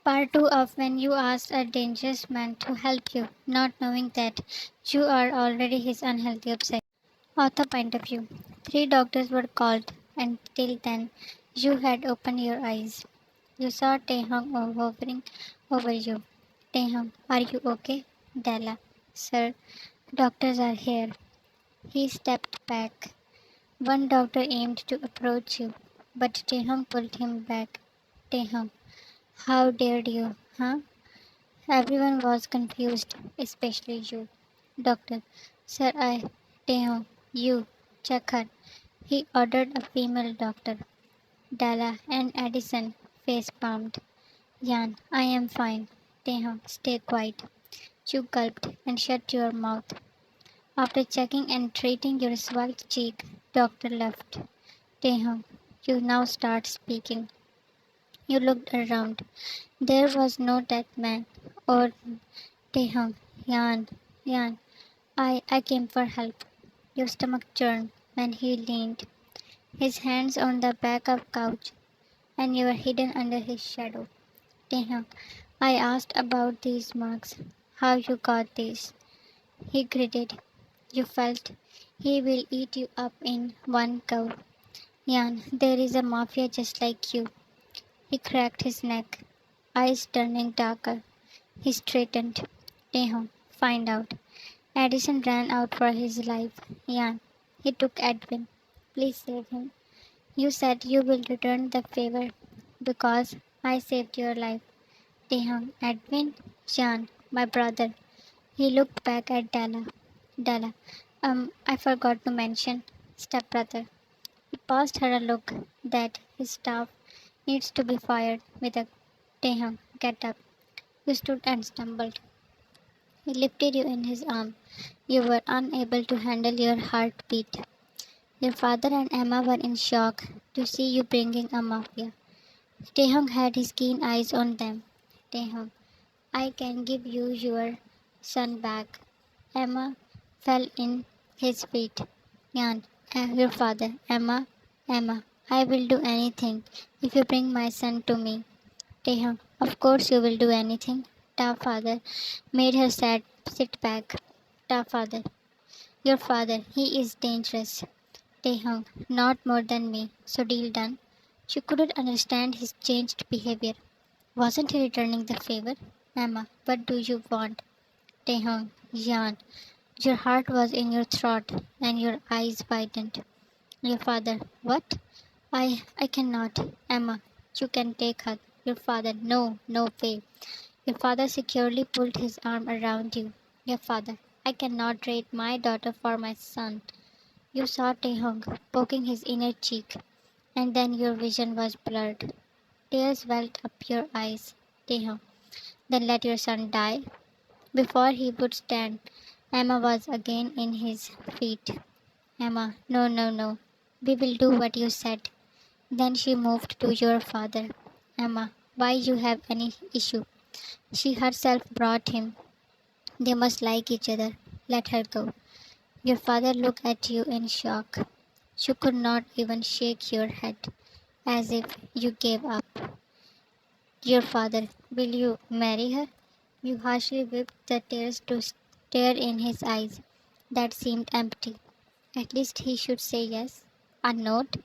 Part 2 of when you asked a dangerous man to help you, not knowing that you are already his unhealthy obsession. Author point of view. Three doctors were called, and till then you had opened your eyes. You saw Taehyung hovering over you. Taehyung, are you okay? Della, sir, doctors are here. He stepped back. One doctor aimed to approach you, but Taehyung pulled him back. Taehyung, how dared you, huh? Everyone was confused, especially you. Doctor, sir, Taehyung, you, check her. He ordered a female doctor. Dalla and Addison face palmed. Yan, I am fine. Taehyung, stay quiet. You gulped and shut your mouth. After checking and treating your swelled cheek, doctor left. Taehyung, you now start speaking. You looked around. There was no dead man or Taehyung. Yan, I came for help. Your stomach churned when he leaned, his hands on the back of couch, and you were hidden under his shadow. Taehyung, I asked about these marks. How you got these? He gritted. You felt he will eat you up in one go. Yan, there is a mafia just like you. He cracked his neck, eyes turning darker. He straightened. Taehyung, find out. Addison ran out for his life. Yan, he took Edwin. Please save him. You said you will return the favor because I saved your life. Taehyung, Edwin, Jan, my brother. He looked back at Dalla. Dalla, I forgot to mention, stepbrother. He passed her a look that his staff needs to be fired with a Taehyung, get up. You stood and stumbled. He lifted you in his arm. You were unable to handle your heartbeat. Your father and Emma were in shock to see you bringing a mafia. Taehyung had his keen eyes on them. Taehyung, I can give you your son back. Emma fell in his feet. Yan, your father, Emma, I will do anything if you bring my son to me. Taehyung, of course you will do anything. Ta father made her sit back. Ta father, your father, he is dangerous. Taehyung, not more than me, so deal done. She couldn't understand his changed behavior. Wasn't he returning the favor? Emma, what do you want? Taehyung, Yan, your heart was in your throat and your eyes widened. Your father, what? I cannot. Emma, you can take her. Your father, no, no way. Your father securely pulled his arm around you. Your father, I cannot trade my daughter for my son. You saw Taehyung poking his inner cheek, and then your vision was blurred. Tears welled up your eyes. Taehyung, then let your son die. Before he would stand, Emma was again in his feet. Emma, no, no, no. We will do what you said. Then she moved to your father. Emma, why you have any issue? She herself brought him. They must like each other. Let her go. Your father looked at you in shock. You could not even shake your head, as if you gave up. Your father, will you marry her? You harshly whipped the tears to stare in his eyes that seemed empty. At least he should say yes. A note?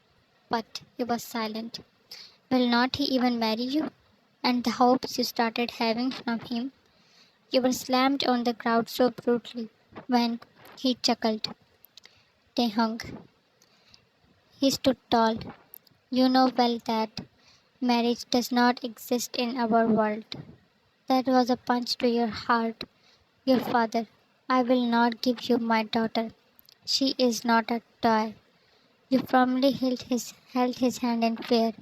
But he was silent. Will not he even marry you? And the hopes you started having from him? You were slammed on the ground so brutally when he chuckled. Taehyung. He stood tall. You know well that marriage does not exist in our world. That was a punch to your heart. Your father, I will not give you my daughter. She is not a toy. You firmly held his hand in fear.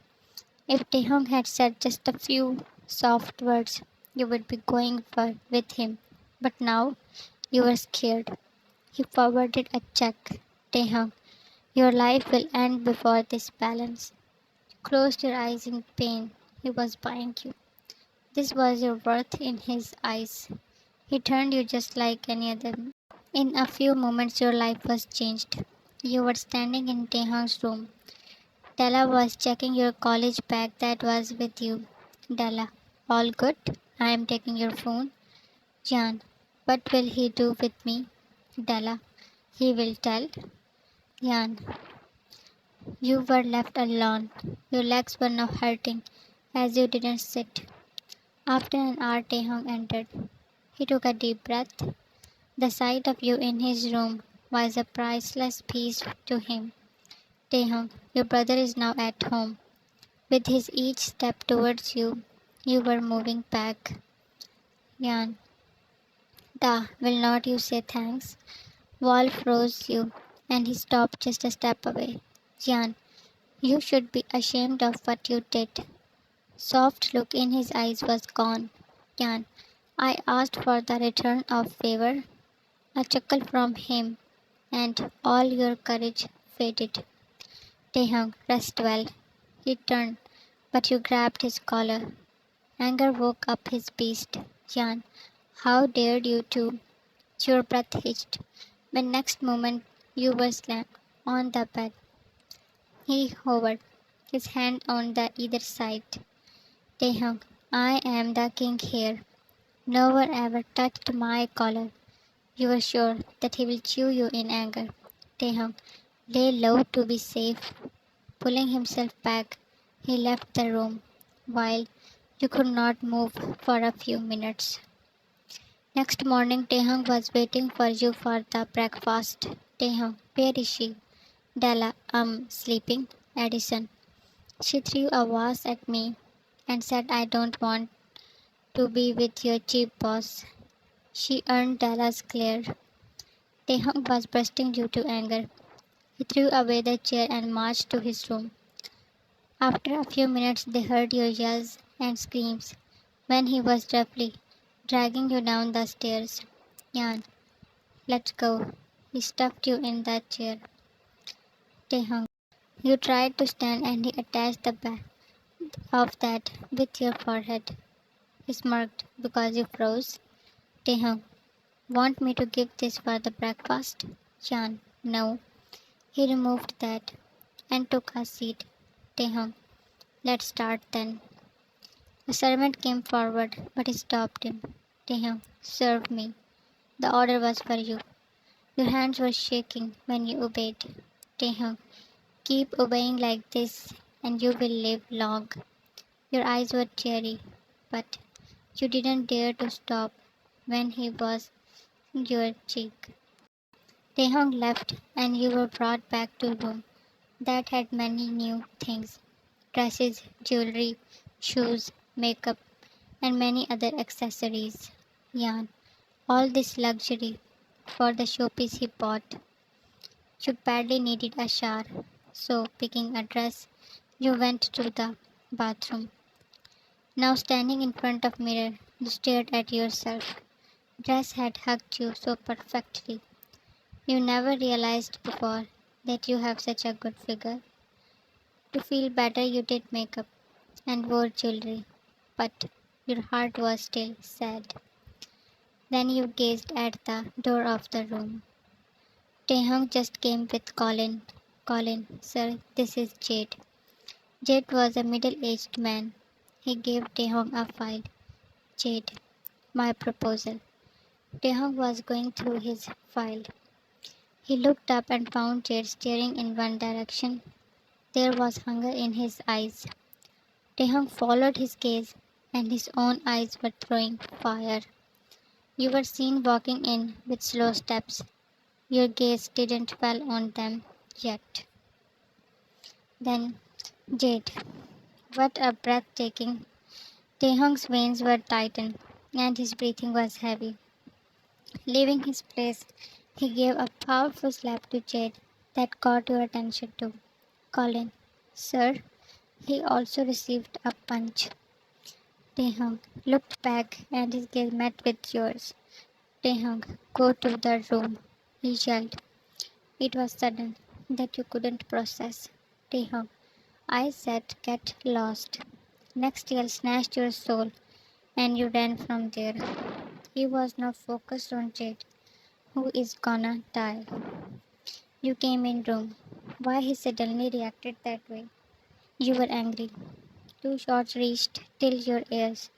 If Taehyung had said just a few soft words, you would be going with him. But now you were scared. He forwarded a check. Taehyung, your life will end before this balance. You closed your eyes in pain. He was buying you. This was your worth in his eyes. He turned you just like any other. In a few moments, your life was changed. You were standing in Taehyung's room. Della was checking your college bag that was with you. Della, All good? I am taking your phone. Jan, what will he do with me? Della, he will tell. Jan, you were left alone. Your legs were now hurting as you didn't sit. After an hour, Taehyung entered. He took a deep breath. The sight of you in his room was a priceless peace to him. Taehyung, your brother is now at home. With his each step towards you, you were moving back. Yan, Da, will not you say thanks? Wall froze you, and he stopped just a step away. Jan, you should be ashamed of what you did. Soft look in his eyes was gone. Jan, I asked for the return of favor. A chuckle from him, and all your courage faded. Taehyung, rest well. He turned, but you grabbed his collar. Anger woke up his beast. Jan, how dared you to? Your breath hitched. The next moment you were slammed on the bed. He hovered, his hand on the either side. Taehyung, I am the king here. No one ever touched my collar. You are sure that he will chew you in anger. Taehyung, lay low to be safe. Pulling himself back, he left the room, while you could not move for a few minutes. Next morning, Taehyung was waiting for you for the breakfast. Taehyung, where is she? Della, sleeping. Addison. She threw a vase at me and said I don't want to be with your cheap boss. She earned Della's glare. Taehyung was bursting due to anger. He threw away the chair and marched to his room. After a few minutes, they heard your yells and screams when he was roughly dragging you down the stairs. Yan, let's go. He stuffed you in that chair. Taehyung, you tried to stand and he attached the back of that with your forehead. He smirked because you froze. Taehyung, want me to give this for the breakfast? Yan, no. He removed that and took a seat. Taehyung, let's start then. The servant came forward, but he stopped him. Taehyung, serve me. The order was for you. Your hands were shaking when you obeyed. Taehyung, keep obeying like this and you will live long. Your eyes were teary, but you didn't dare to stop when he was your cheek. Taehyung left and you were brought back to a room that had many new things. Dresses, jewelry, shoes, makeup, and many other accessories. Yan, all this luxury for the showpiece he bought. You badly needed a shower, so picking a dress, you went to the bathroom. Now standing in front of mirror, you stared at yourself. Dress had hugged you so perfectly. You never realized before that you have such a good figure. To feel better, you did makeup and wore jewelry, but your heart was still sad. Then you gazed at the door of the room. Taehyung just came with Colin. Colin, sir, this is Jade. Jade was a middle-aged man. He gave Taehyung a file. Jade, my proposal. Taehyung was going through his file. He looked up and found Jade staring in one direction. There was hunger in his eyes. Taehyung followed his gaze, and his own eyes were throwing fire. You were seen walking in with slow steps. Your gaze didn't fall on them yet. Then, Jade. What a breathtaking. Taehyung's veins were tightened, and his breathing was heavy. Leaving his place, he gave a powerful slap to Jade that caught your attention too. Colin, sir. He also received a punch. Taehyung looked back and his gaze met with yours. Taehyung, go to the room, he yelled. It was sudden that you couldn't process. Taehyung, I said get lost. Next yell snatched your soul and you ran from there. He was now focused on Jade, who is gonna die. You came in room. Why he suddenly reacted that way? You were angry. Two shots reached till your ears.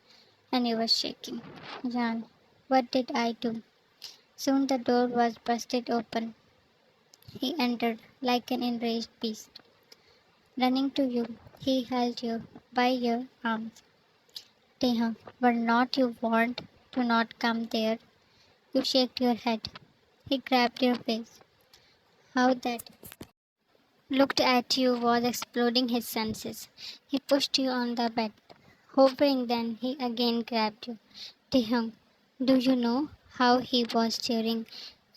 and he was shaking. Jan, what did I do? Soon the door was busted open. He entered like an enraged beast. Running to you, he held you by your arms. Taehyung, were not you warned to not come there? You shook your head. He grabbed your face. How that looked at you was exploding his senses. He pushed you on the bed. Hovering, then he again grabbed you. Taehyung, do you know how he was staring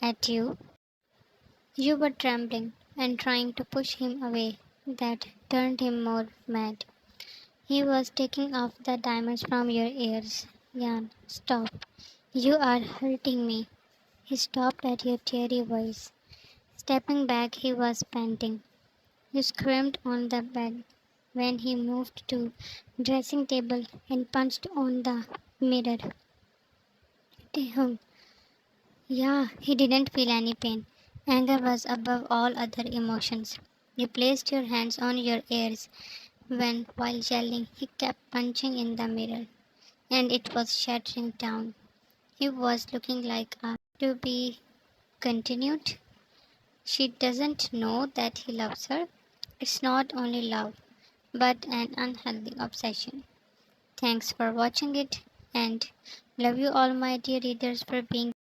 at you? You were trembling and trying to push him away. That turned him more mad. He was taking off the diamonds from your ears. Jan, stop. You are hurting me. He stopped at your teary voice. Stepping back, he was panting. You screamed on the bed when he moved to dressing table and punched on the mirror. Taehyung. Yeah, he didn't feel any pain. Anger was above all other emotions. You placed your hands on your ears when, while yelling, he kept punching in the mirror, and it was shattering down. He was looking like a to be continued. She doesn't know that he loves her. It's not only love, but an unhealthy obsession. Thanks for watching it, and love you all, my dear readers, for being